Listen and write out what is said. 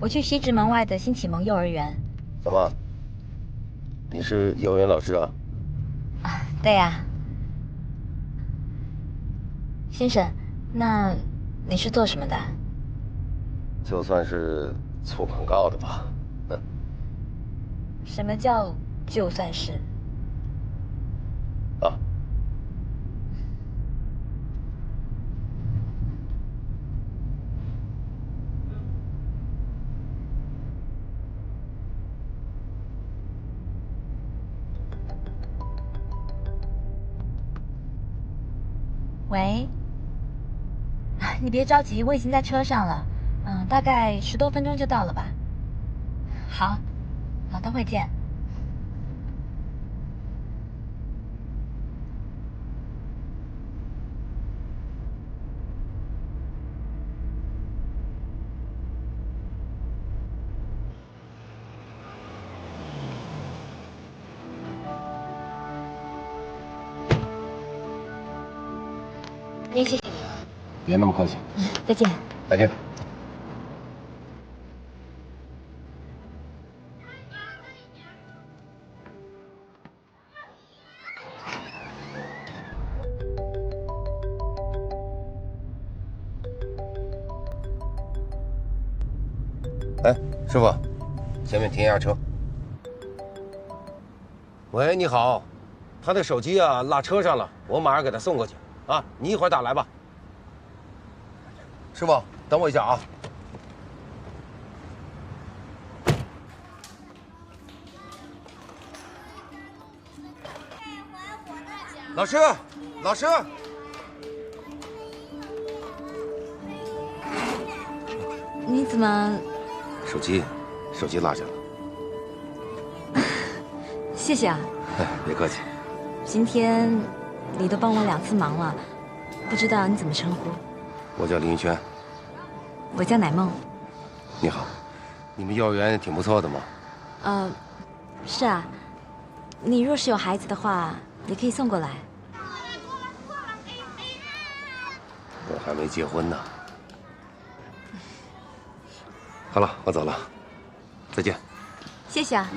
我去西直门外的新启蒙幼儿园。怎么？你是幼儿园老师啊？啊，对呀。先生，那你是做什么的？就算是做广告的吧。什么叫就算是？啊。喂，你别着急，我已经在车上了，大概10多分钟就到了吧。好，等会见。您谢谢你。别那么客气。再见。再见。哎，师傅，前面停一下车。喂，你好，他的手机啊落车上了，我马上给他送过去啊，你一会儿打来吧。师傅，等我一下啊。老师，老师，你怎么？手机落下了。谢谢啊。别客气。今天你都帮我2次忙了，不知道你怎么称呼？我叫林玉轩。我叫乃梦。你好，你们幼儿园挺不错的嘛。是啊，你若是有孩子的话，也可以送过来。我还没结婚呢。好了，我走了，再见。谢谢啊。